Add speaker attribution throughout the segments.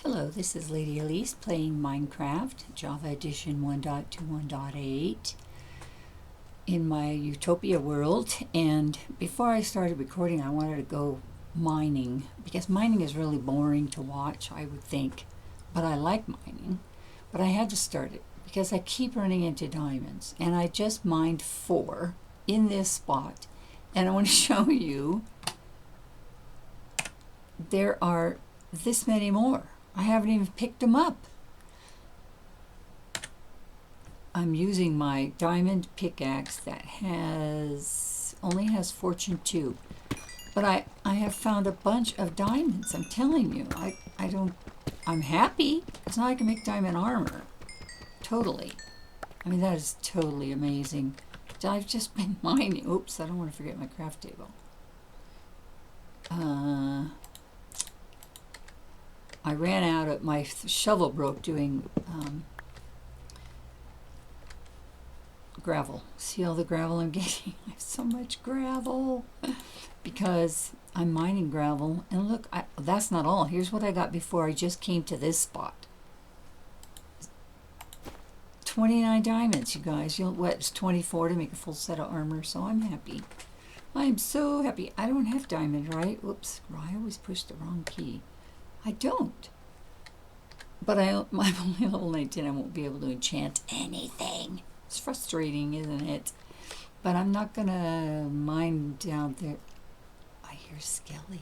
Speaker 1: Hello, this is Lady Alyse playing Minecraft, Java Edition 1.21.8 in my Utopia world. And before I started recording, I wanted to go mining, because mining is really boring to watch, I would think. But I like mining. But I had to start it because I keep running into diamonds. And I just mined 4 in this spot. And I want to show you there are this many more. I haven't even picked them up. I'm using my diamond pickaxe that only has fortune 2. But I have found a bunch of diamonds. I'm telling you, I'm happy because now I can make diamond armor. Totally. I mean, that is totally amazing. I've just been mining. Oops, I don't want to forget my craft table. I ran out of my shovel broke doing gravel. See all the gravel I'm getting? I have so much gravel because I'm mining gravel. And look, that's not all. Here's what I got before I just came to this spot. 29 diamonds, you guys. It's 24 to make a full set of armor, so I'm happy. I'm so happy. I don't have diamond, right? Whoops, I always push the wrong key. I don't. But I'm only level 19. I won't be able to enchant anything. It's frustrating, isn't it? But I'm not going to mine down there. I hear Skelly.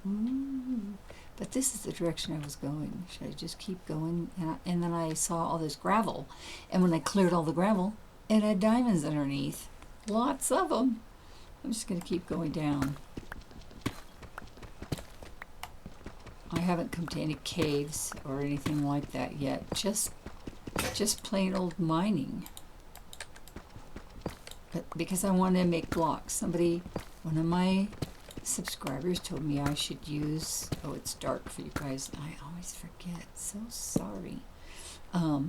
Speaker 1: Ooh. But this is the direction I was going. Should I just keep going? And then I saw all this gravel. And when I cleared all the gravel, it had diamonds underneath. Lots of them. I'm just going to keep going down. I haven't come to any caves or anything like that yet. Just plain old mining. But because I want to make blocks. One of my subscribers told me I should use, oh, it's dark for you guys. I always forget. So sorry. I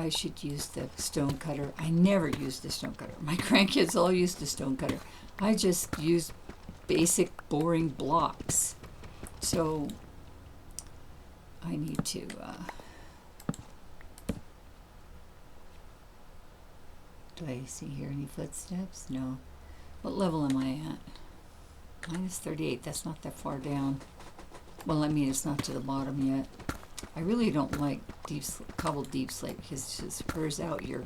Speaker 1: should use the stonecutter. I never used the stonecutter. My grandkids all used the stonecutter. I just used basic boring blocks. So I need to do I see here any footsteps? No. What level am I at? Minus 38. That's not that far down. Well, I mean, it's not to the bottom yet. I really don't like cobbled deep slate because it just wears out your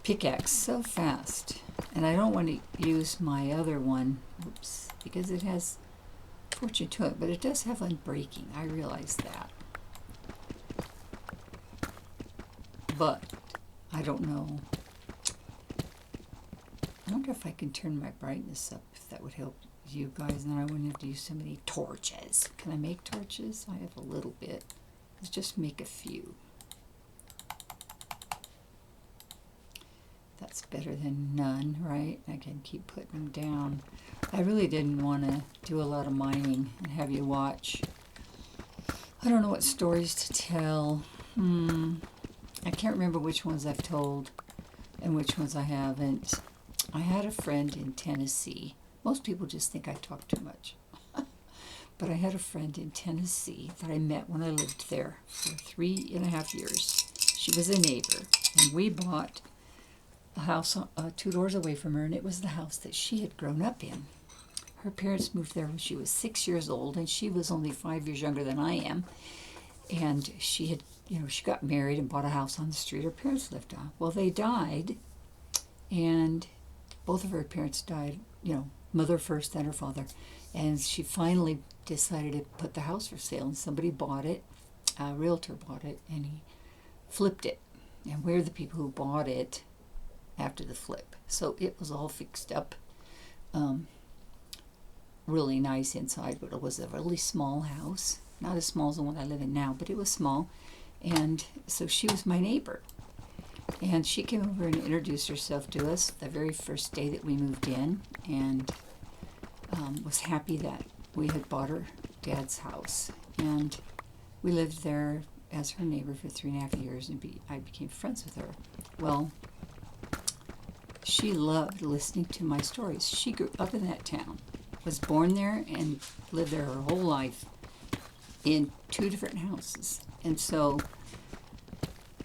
Speaker 1: pickaxe so fast. And I don't want to use my other one, oops, because it has fortune to it, but it does have unbreaking. I realize that. But I don't know. I wonder if I can turn my brightness up, if that would help you guys, and then I wouldn't have to use so many torches. Can I make torches? I have a little bit. Let's just make a few. That's better than none, right? I can keep putting them down. I really didn't want to do a lot of mining and have you watch. I don't know what stories to tell. I can't remember which ones I've told and which ones I haven't. I had a friend in Tennessee. Most people just think I talk too much. But I had a friend in Tennessee that I met when I lived there for 3.5 years. She was a neighbor, and we bought a house 2 doors away from her, and it was the house that she had grown up in. Her parents moved there when she was 6 years old, and she was only 5 years younger than I am. And she had, she got married and bought a house on the street her parents lived on. Well, they died, and both of her parents died, mother first, then her father. And she finally decided to put the house for sale, and somebody bought it. A realtor bought it, and he flipped it. And we're the people who bought it after the flip. So it was all fixed up. Really nice inside, but it was a really small house. Not as small as the one I live in now, but it was small. And so she was my neighbor. And she came over and introduced herself to us the very first day that we moved in, and was happy that we had bought her dad's house. And we lived there as her neighbor for 3.5 years, and I became friends with her. Well, she loved listening to my stories. She grew up in that town, was born there, and lived there her whole life. in 2 different houses. And so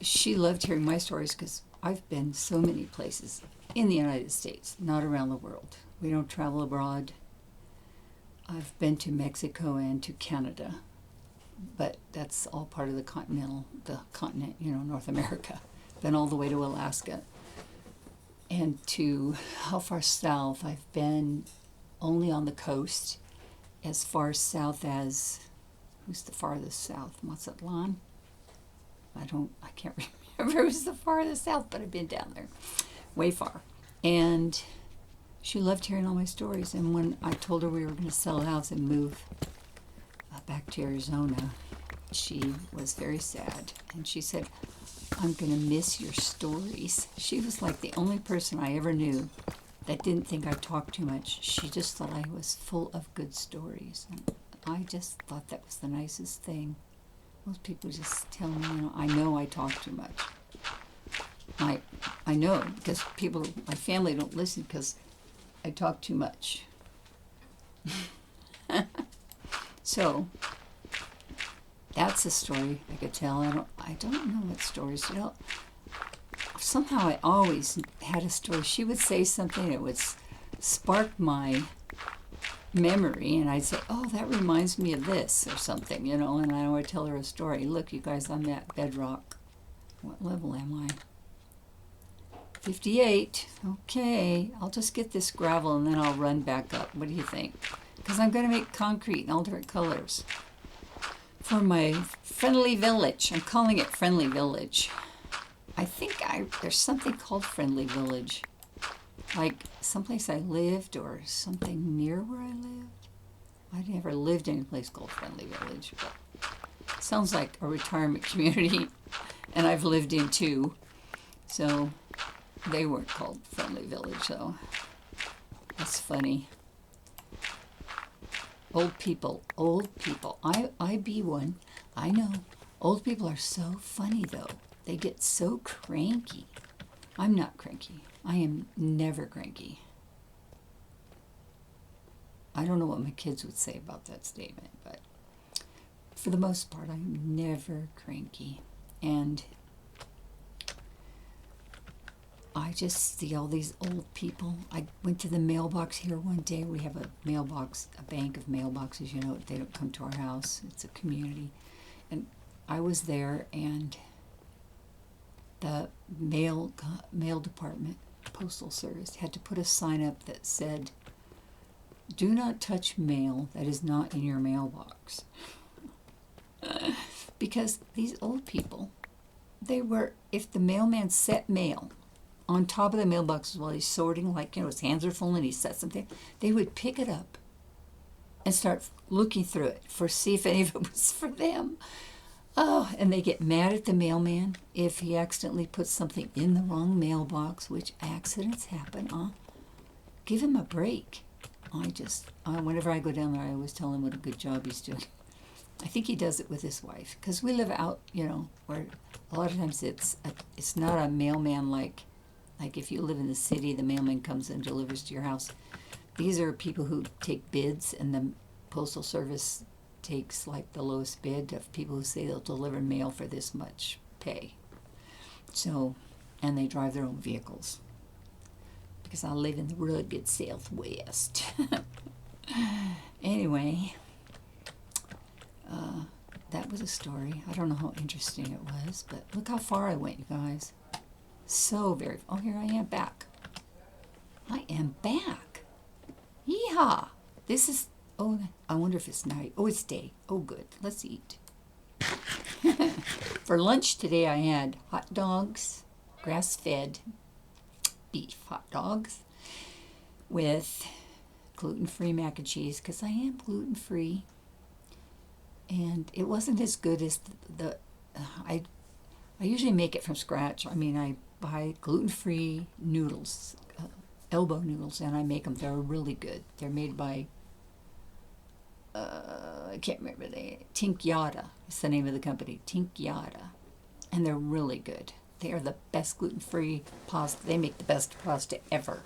Speaker 1: she loved hearing my stories because I've been so many places in the United States, not around the world. We don't travel abroad. I've been to Mexico and to Canada, but that's all part of the continent, North America. Been all the way to Alaska. And to how far south? I've been only on the coast, as far south as, who's the farthest south? Mazatlan? I can't remember who's the farthest south, but I've been down there, way far. And she loved hearing all my stories. And when I told her we were going to sell a house and move back to Arizona, she was very sad. And she said, I'm going to miss your stories. She was like the only person I ever knew that didn't think I talked too much. She just thought I was full of good stories. And I just thought that was the nicest thing. Most people just tell me, I know I talk too much. I know, because my family don't listen because I talk too much. So, that's a story I could tell. I don't know what stories to tell. Somehow I always had a story. She would say something that would spark my memory, and I'd say, oh, that reminds me of this or something, and I would tell her a story. Look, you guys, I'm at bedrock. What level am I? 58. Okay, I'll just get this gravel and then I'll run back up. What do you think? Because I'm going to make concrete in all different colors for my friendly village. I'm calling it Friendly Village. I think there's something called Friendly Village, like someplace I lived or something near where I lived. I never lived in a place called Friendly Village, but it sounds like a retirement community, and I've lived in 2, so they weren't called Friendly Village, so that's funny. Old people. I be one. I know. Old people are so funny, though. They get so cranky. I'm not cranky. I am never cranky. I don't know what my kids would say about that statement, but for the most part, I'm never cranky. And I just see all these old people. I went to the mailbox here one day. We have a mailbox, a bank of mailboxes. They don't come to our house. It's a community. And I was there, and the mail department, postal service, had to put a sign up that said, do not touch mail that is not in your mailbox. Because these old people, if the mailman set mail on top of the mailboxes while he's sorting, his hands are full and he set something, they would pick it up and start looking through it see if any of it was for them. Oh, and they get mad at the mailman if he accidentally puts something in the wrong mailbox, which accidents happen. Give him a break. Whenever I go down there, I always tell him what a good job he's doing. I think he does it with his wife, because we live out, where a lot of times it's not a mailman like if you live in the city, the mailman comes and delivers to your house. These are people who take bids, and the postal service takes the lowest bid of people who say they'll deliver mail for this much pay. So, and they drive their own vehicles, because I live in the rugged Southwest. Anyway, that was a story. I don't know how interesting it was, but look how far I went, you guys. So very. Oh, here I am back. I am back. Yeehaw! This is. Oh, I wonder if it's night. Oh, it's day. Oh, good. Let's eat. For lunch today, I had hot dogs, grass-fed beef hot dogs, with gluten-free mac and cheese, because I am gluten-free. And it wasn't as good as I usually make it from scratch. I buy gluten-free noodles, elbow noodles, and I make them. They're really good. They're made by, I can't remember Tinkyada is the name of the company, Tinkyada. And they're really good. They are the best gluten-free pasta. They make the best pasta ever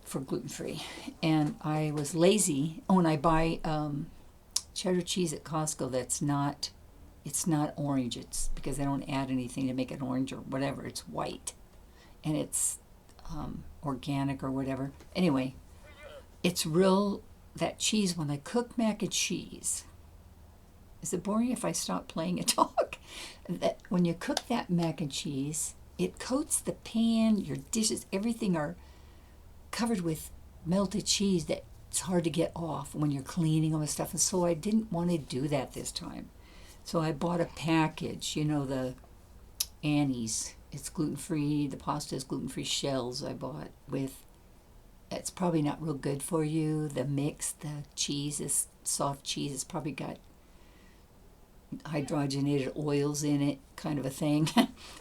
Speaker 1: for gluten-free. And I was lazy. Oh, and I buy cheddar cheese at Costco that's not, it's not orange. It's because they don't add anything to make it orange or whatever. It's white. And it's organic or whatever. Anyway, it's real, that cheese, when I cook mac and cheese, is it boring if I stop playing and talk? That when you cook that mac and cheese, it coats the pan, your dishes, everything are covered with melted cheese that it's hard to get off when you're cleaning all this stuff. And so I didn't want to do that this time. So I bought a package, you know, the Annie's. It's gluten-free. The pasta is gluten-free shells I bought with, it's probably not real good for you. The mix, the cheese is soft cheese. It's probably got hydrogenated oils in it, kind of a thing.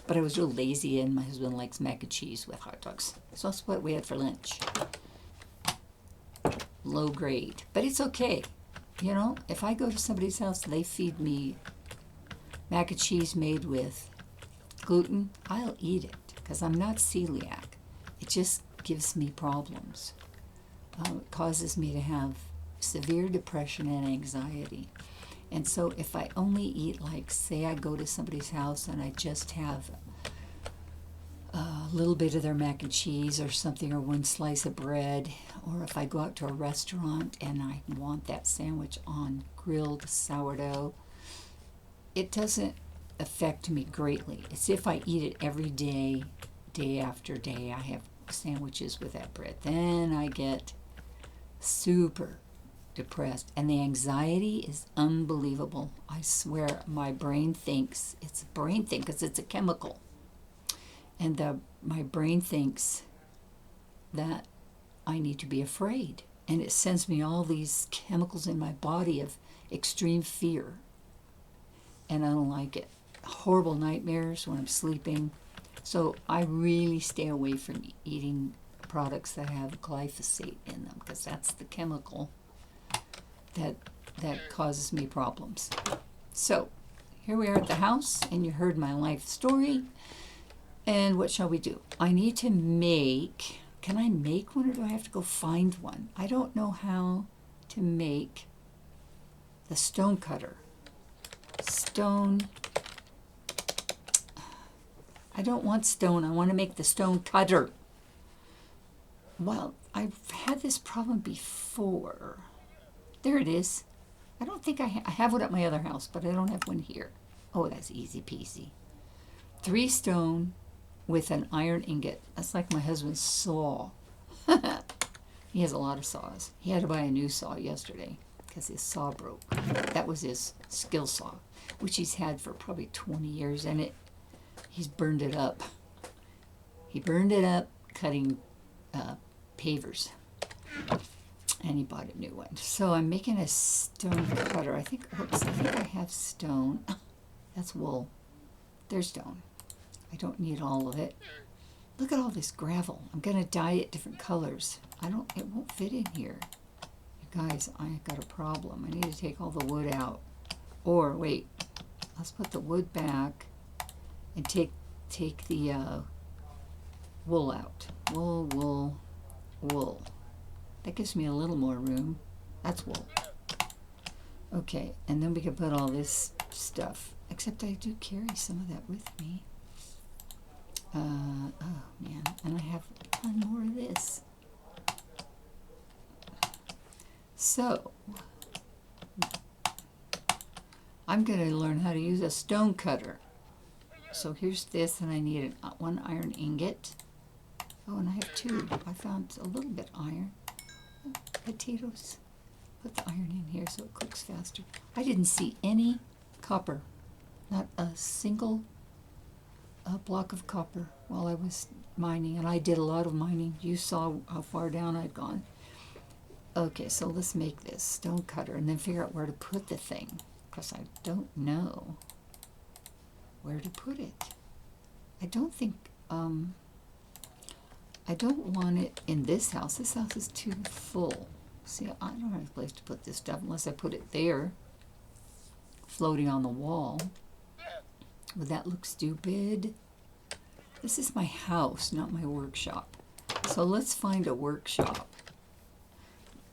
Speaker 1: But I was real lazy, and my husband likes mac and cheese with hot dogs. So that's what we had for lunch. Low grade. But it's okay. You know, if I go to somebody's house and they feed me mac and cheese made with gluten, I'll eat it because I'm not celiac. It just gives me problems. It causes me to have severe depression and anxiety. And so if I only eat, like, say I go to somebody's house and I just have a little bit of their mac and cheese or something, or one slice of bread, or if I go out to a restaurant and I want that sandwich on grilled sourdough, it doesn't affect me greatly. It's if I eat it every day, day after day, I have sandwiches with that bread, then I get super depressed, and the anxiety is unbelievable. I swear my brain thinks, it's a brain thing because it's a chemical, and my brain thinks that I need to be afraid, and it sends me all these chemicals in my body of extreme fear, and I don't like it. Horrible nightmares when I'm sleeping. So I really stay away from eating products that have glyphosate in them, because that's the chemical that causes me problems. So here we are at the house, and you heard my life story. And what shall we do? I need to make, can I make one, or do I have to go find one? I don't know how to make the stonecutter. I don't want stone. I want to make the stonecutter. Well, I've had this problem before. There it is. I don't think I have one at my other house, but I don't have one here. Oh, that's easy peasy. 3 stone with an iron ingot. That's like my husband's saw. He has a lot of saws. He had to buy a new saw yesterday because his saw broke. That was his skill saw, which he's had for probably 20 years, and he's burned it up. He burned it up cutting pavers, and he bought a new one. So I'm making a stone cutter. I think I have stone. That's wool. There's stone. I don't need all of it. Look at all this gravel. I'm going to dye it different colors. It won't fit in here. You guys, I got a problem. I need to take all the wood out. Or, wait, let's put the wood back and take the wool out. Wool. That gives me a little more room. That's wool. Okay, and then we can put all this stuff. Except I do carry some of that with me. Oh, man. And I have a ton more of this. So, I'm going to learn how to use a stone cutter. So here's this, and I need one iron ingot. Oh, and I have 2. I found a little bit iron. Oh, potatoes. Put the iron in here so it cooks faster. I didn't see any copper. Not a single block of copper while I was mining. And I did a lot of mining. You saw how far down I'd gone. Okay, so let's make this stone cutter and then figure out where to put the thing. Because I don't know where to put it. I don't think, I don't want it in this house. This house is too full. See, I don't have a place to put this stuff unless I put it there, floating on the wall. Would that look stupid? This is my house, not my workshop. So let's find a workshop.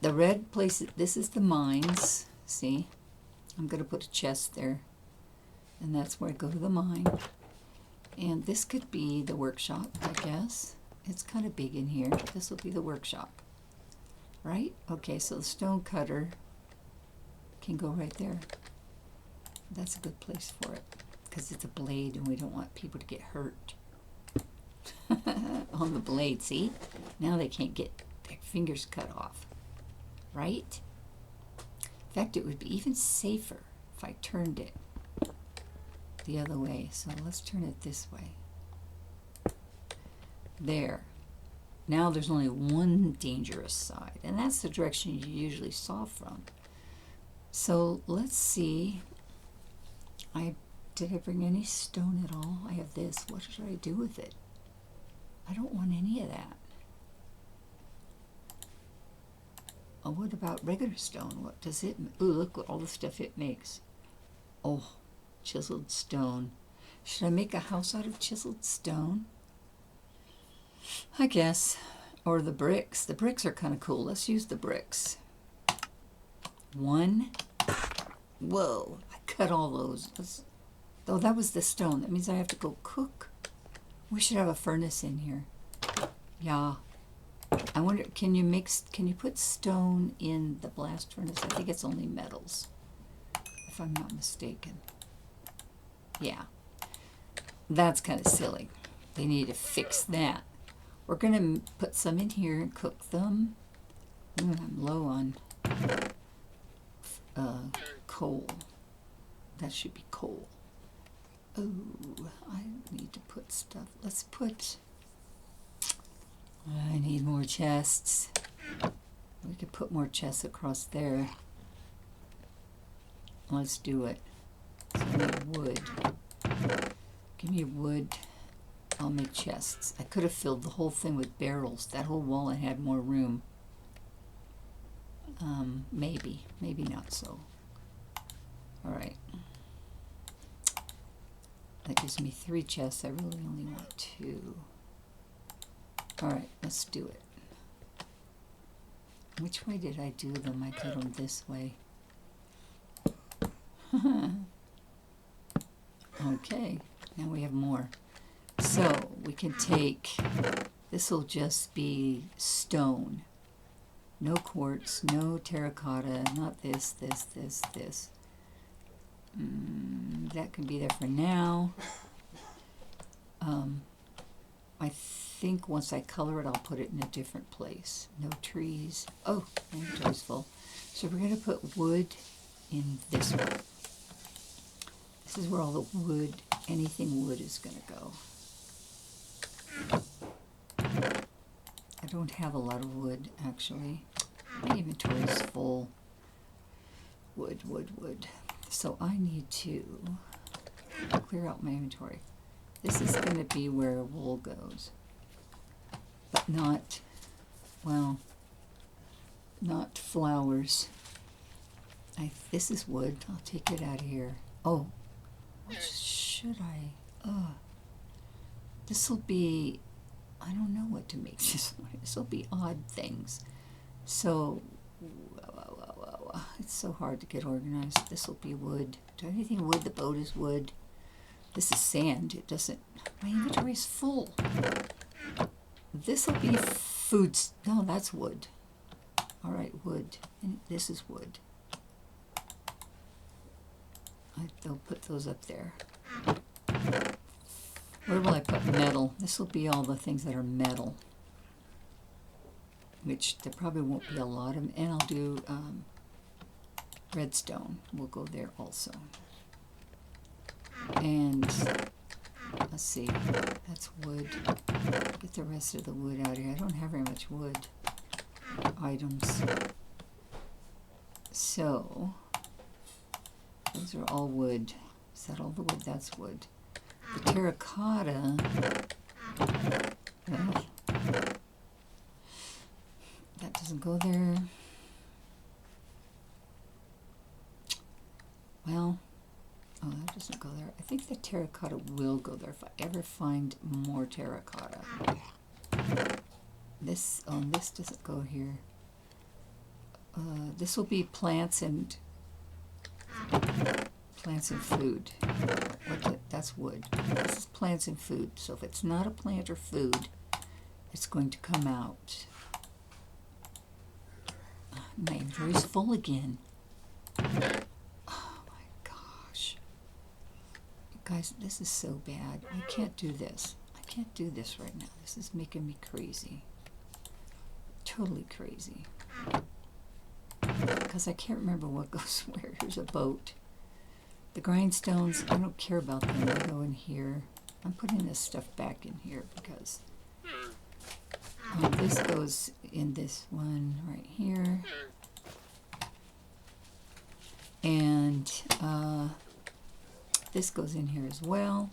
Speaker 1: The red place, this is the mines, see? I'm going to put a chest there, and that's where I go to the mine. And this could be the workshop, I guess. It's kind of big in here. This will be the workshop, right? Okay, so the stonecutter can go right there. That's a good place for it, because it's a blade and we don't want people to get hurt on the blade. See? Now they can't get their fingers cut off, right? In fact, it would be even safer if I turned it the other way. So let's turn it this way. There. Now there's only one dangerous side, and that's the direction you usually saw from. So let's see. Did I bring any stone at all? I have this. What should I do with it? I don't want any of that. Oh, what about regular stone? What does it? Ooh, look at all the stuff it makes. Oh, chiseled stone. Should I make a house out of chiseled stone? I guess. Or the bricks. The bricks are kind of cool. Let's use the bricks. One. Whoa, I cut all those. Oh, that was the stone. That means I have to go cook. We should have a furnace in here. Yeah. I wonder, can you put stone in the blast furnace? I think it's only metals, if I'm not mistaken. Yeah. That's kind of silly. They need to fix that. We're going to put some in here and cook them. I'm low on coal. That should be coal. Oh, I need to put stuff. Let's put... I need more chests. We could put more chests across there. Let's do it. So I need wood. Give me wood. I'll make chests. I could have filled the whole thing with barrels. That whole wall I had more room. Maybe. Maybe not so. Alright. That gives me 3 chests. I really only want 2. Alright, let's do it. Which way did I do them? I did them this way. Okay, now we have more. So, we can take, this will just be stone. No quartz, no terracotta, not this. That can be there for now. I think once I color it, I'll put it in a different place. No trees. Oh, my inventory's full. So we're going to put wood in this one. This is where all the wood, anything wood is going to go. I don't have a lot of wood, actually. My inventory is full. Wood. So I need to clear out my inventory. This is going to be where wool goes. But not, well, not flowers. This is wood. I'll take it out of here. Oh, what should I? This will be, I don't know what to make this one. This will be odd things. So, it's so hard to get organized. This will be wood. Do I have anything wood? The boat is wood. This is sand. It doesn't, my inventory is full. This will be foods. No, that's wood. All right, wood. And this is wood. They'll put those up there. Where will I put metal? This will be all the things that are metal. Which there probably won't be a lot of. And I'll do redstone. We'll go there also. And let's see. That's wood. Get the rest of the wood out of here. I don't have very much wood items. So, those are all wood. Is that all the wood? That's wood. The terracotta, well, that doesn't go there. Well, oh, that doesn't go there. I think the terracotta will go there if I ever find more terracotta. This doesn't go here. This will be plants and Plants and food. That's wood. This is plants and food. So if it's not a plant or food, it's going to come out. My inventory's full again. Oh my gosh. You guys, this is so bad. I can't do this. I can't do this right now. This is making me crazy. Totally crazy. Because I can't remember what goes where. Here's a boat. The grindstones, I don't care about them. They go in here. I'm putting this stuff back in here because this goes in this one right here. And this goes in here as well.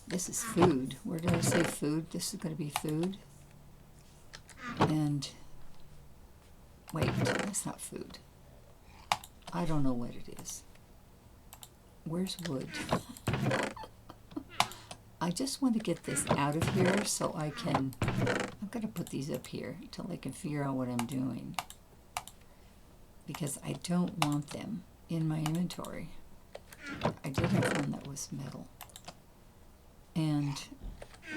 Speaker 1: This is food. Where did I say food? This is going to be food. And wait, that's not food. I don't know what it is. Where's wood? I just want to get this out of here so I can, I'm going to put these up here until I can figure out what I'm doing. Because I don't want them in my inventory. I did have one that was metal. And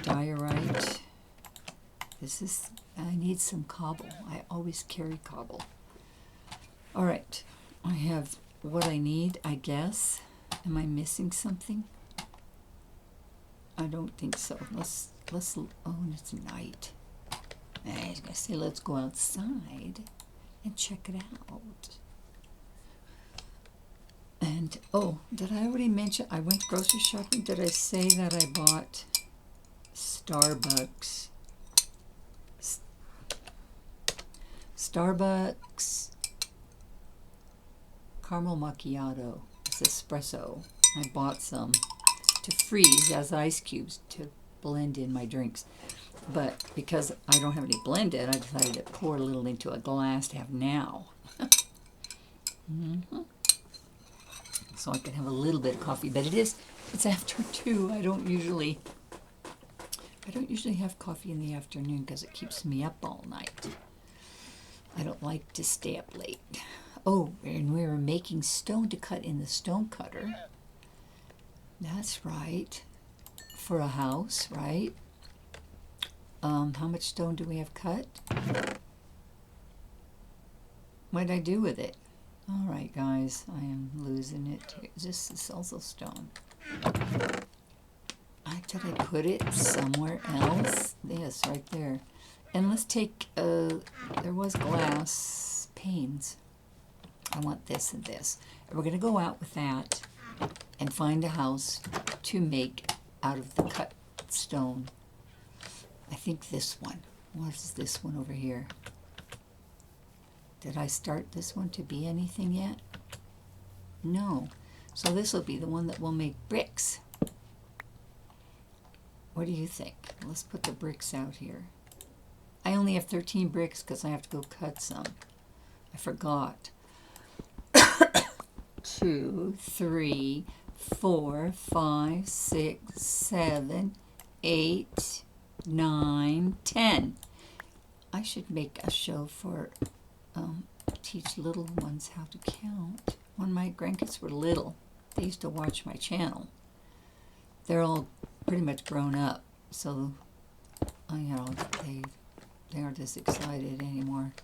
Speaker 1: diorite. This is, I need some cobble. I always carry cobble. All right, I have what I need, I guess. Am I missing something? I don't think so. Let's oh, it's night. I was gonna say let's go outside and check it out. And oh, did I already mention I went grocery shopping? Did I say that I bought Starbucks caramel macchiato? It's espresso. I bought some to freeze as ice cubes to blend in my drinks. But because I don't have any blended, I decided to pour a little into a glass to have now. So I can have a little bit of coffee. But it's after 2. I don't usually have coffee in the afternoon because it keeps me up all night. I don't like to stay up late. Oh, and we were making stone to cut in the stonecutter. That's right. For a house, right? How much stone do we have cut? What did I do with it? All right, guys, I am losing it. This is also stone. Did I put it somewhere else? Yes, right there. And let's take, there was glass panes. I want this and this. And we're going to go out with that and find a house to make out of the cut stone. I think this one. What is this one over here? Did I start this one to be anything yet? No. So this will be the one that will make bricks. What do you think? Let's put the bricks out here. I only have 13 bricks because I have to go cut some. I forgot. 2, 3, 4, 5, 6, 7, 8, 9, 10. I should make a show for teach little ones how to count. When my grandkids were little, they used to watch my channel. They're all pretty much grown up, so you know, they aren't as excited anymore.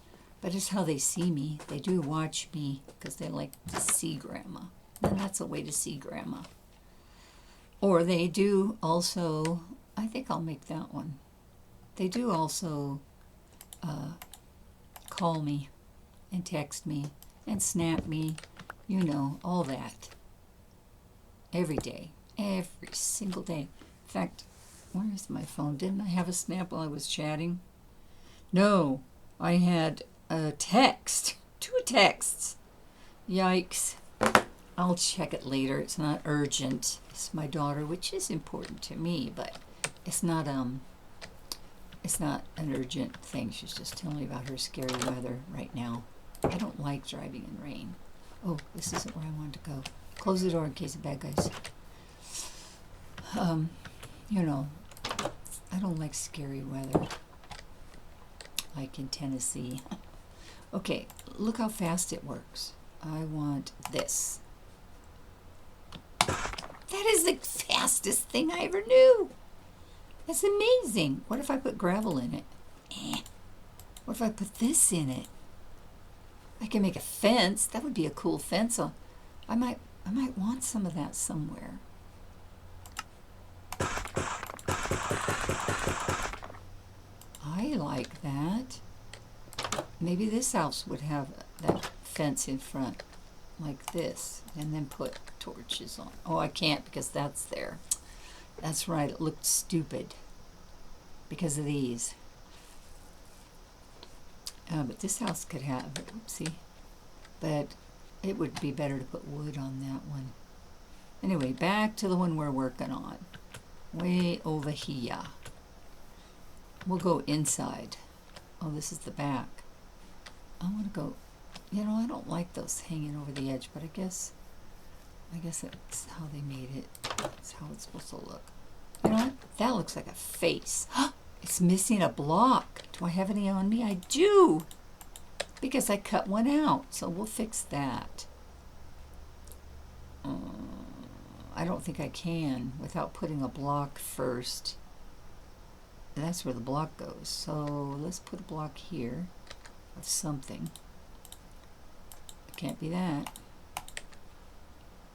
Speaker 1: But it's how they see me. They do watch me because they like to see Grandma. And that's a way to see Grandma. Or they do also, I think I'll make that one. They do also call me and text me and snap me, you know, all that. Every day. Every single day. In fact, where is my phone? Didn't I have a snap while I was chatting? No, I had a text. 2 texts. Yikes. I'll check it later. It's not urgent. It's my daughter, which is important to me, but it's not an urgent thing. She's just telling me about her scary weather right now. I don't like driving in rain. Oh, this isn't where I wanted to go. Close the door in case of bad guys. You know, I don't like scary weather. Like in Tennessee. Okay, look how fast it works. I want this. is the fastest thing I ever knew. That's amazing. What if I put gravel in it? What if I put this in it? I can make a fence. That would be a cool fence. I might want some of that somewhere. I like that. Maybe this house would have that fence in front like this, and then put torches on. Oh, I can't because that's there. That's right, it looked stupid because of these. But this house could have, oopsie, but it would be better to put wood on that one. Anyway, back to the one we're working on. Way over here. We'll go inside. Oh, this is the back. I want to go, you know, I don't like those hanging over the edge, but I guess that's how they made it. That's how it's supposed to look. You know what? That looks like a face. It's missing a block. Do I have any on me? I do, because I cut one out, so we'll fix that. I don't think I can without putting a block first. And that's where the block goes. So let's put a block here of something. It can't be that.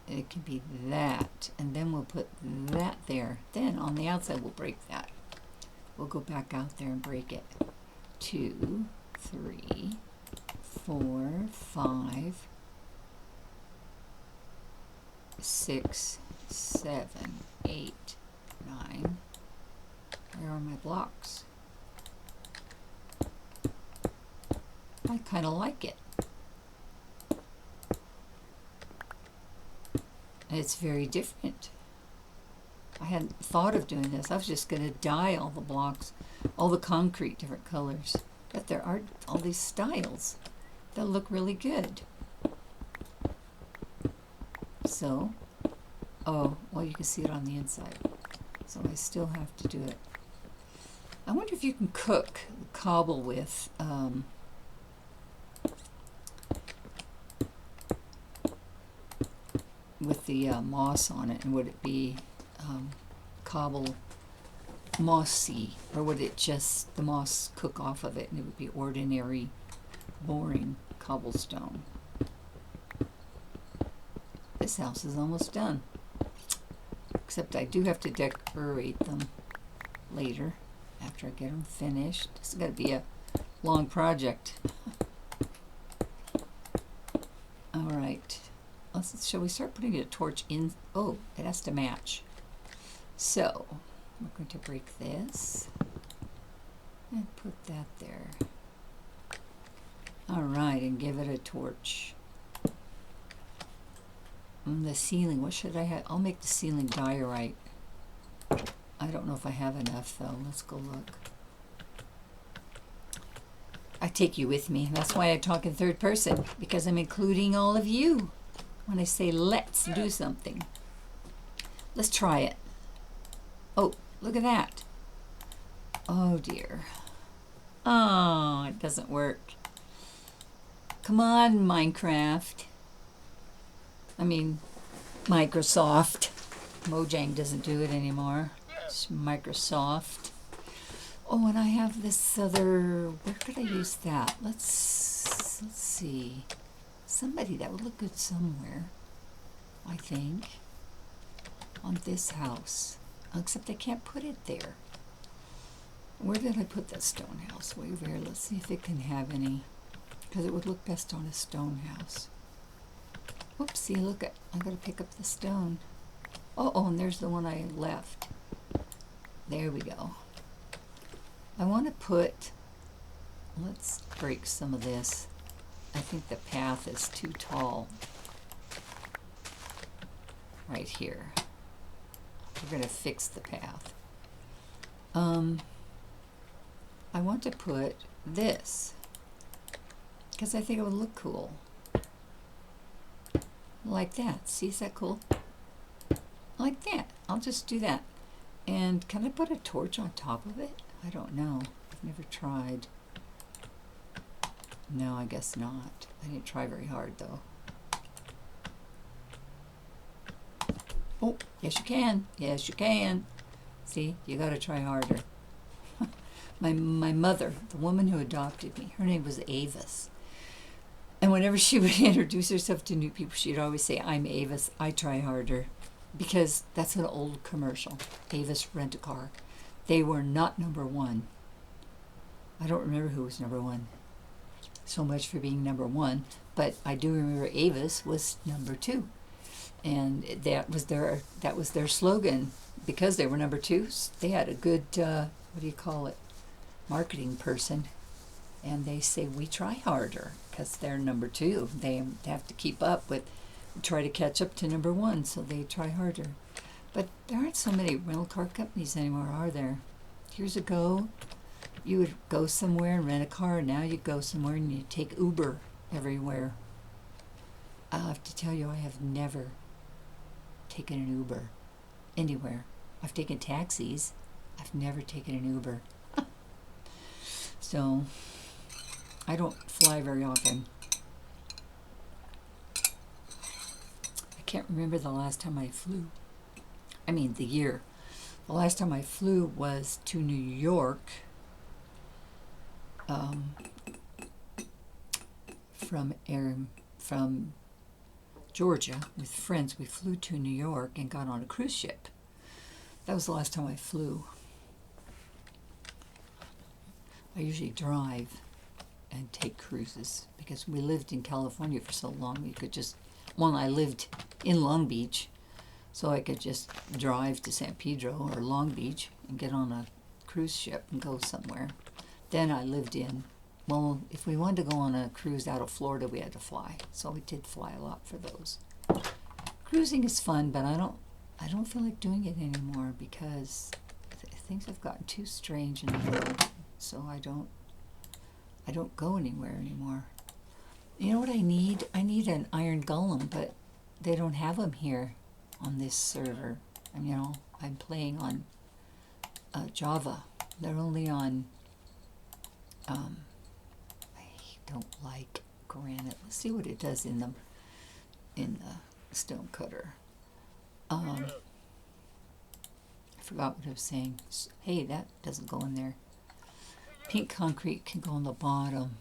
Speaker 1: It can be that. And then we'll put that there. Then on the outside we'll break that. We'll go back out there and break it. 2, 3, 4, 5, 6, 7, 8, 9. Where are my blocks? I kind of like it. It's very different. I hadn't thought of doing this. I was just going to dye all the blocks, all the concrete different colors. But there are all these styles that look really good. So, oh, well, you can see it on the inside. So I still have to do it. I wonder if you can cook cobble with the moss on it, and would it be cobble mossy, or would it just the moss cook off of it and it would be ordinary boring cobblestone? This house is almost done, except I do have to decorate them later after I get them finished. This is going to be a long project. All right, shall we start putting a torch in? Oh, it has to match. So we're going to break this and put that there. All right, and give it a torch. On the ceiling, what should I have? I'll make the ceiling diorite. I don't know if I have enough though. Let's go look. I take you with me. That's why I talk in third person, because I'm including all of you when I say let's do something. Let's try it. Oh, look at that. Oh dear. Oh, it doesn't work. Come on, Minecraft. I mean, Microsoft. Mojang doesn't do it anymore. It's Microsoft. Oh, and I have this other, where could I use that? Let's see. Somebody that would look good somewhere, I think. On this house. Except I can't put it there. Where did I put that stone house? Way over here. Let's see if it can have any. Because it would look best on a stone house. Oopsie, look at, I gotta pick up the stone. Oh, and there's the one I left. There we go. I want to put, let's break some of this. I think the path is too tall. Right here. We're going to fix the path. I want to put this, because I think it would look cool. Like that. See, is that cool? Like that. I'll just do that. And can I put a torch on top of it? I don't know. I've never tried. No, I guess not. I didn't try very hard though. Oh, yes you can. Yes you can. See, you got to try harder. My mother, the woman who adopted me, her name was Avis. And whenever she would introduce herself to new people, she'd always say, "I'm Avis, I try harder." Because that's an old commercial. Avis Rent-A-Car. They were not number one. I don't remember who was number one. So much for being number one. But I do remember Avis was number two. And that was their slogan. Because they were number two, they had a good, what do you call it, marketing person. And they say, we try harder because they're number two. They have to keep up with, try to catch up to number one, so they try harder. But there aren't so many rental car companies anymore, are there? Years ago, you would go somewhere and rent a car, and now you go somewhere and you take Uber everywhere. I'll have to tell you, I have never taken an Uber anywhere. I've taken taxis. I've never taken an Uber. So, I don't fly very often. I can't remember the last time I flew. I mean, the year. The last time I flew was to New York from Georgia with friends. We flew to New York and got on a cruise ship. That was the last time I flew. I usually drive and take cruises because we lived in California for so long. You could just, well, I lived in Long Beach, so I could just drive to San Pedro or Long Beach and get on a cruise ship and go somewhere. Then I lived in, well, if we wanted to go on a cruise out of Florida, we had to fly. So we did fly a lot for those. Cruising is fun, but I don't feel like doing it anymore because things have gotten too strange in the world. So I don't go anywhere anymore. You know what I need? I need an iron golem, but they don't have them here on this server. And I'm playing on Java. They're only on, I don't like granite. Let's see what it does in the stonecutter. I forgot what I was saying. Hey, that doesn't go in there. Pink concrete can go on the bottom.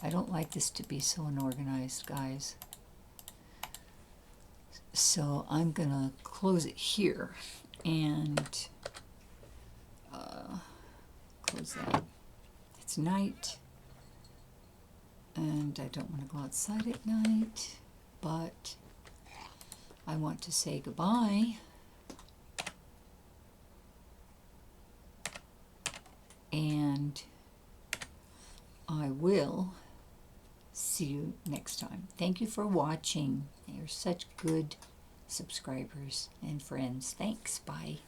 Speaker 1: I don't like this to be so unorganized, guys. So I'm gonna close it here and close that. It's night and I don't want to go outside at night, but I want to say goodbye. And I will see you next time. Thank you for watching. You're such good subscribers and friends. Thanks. Bye.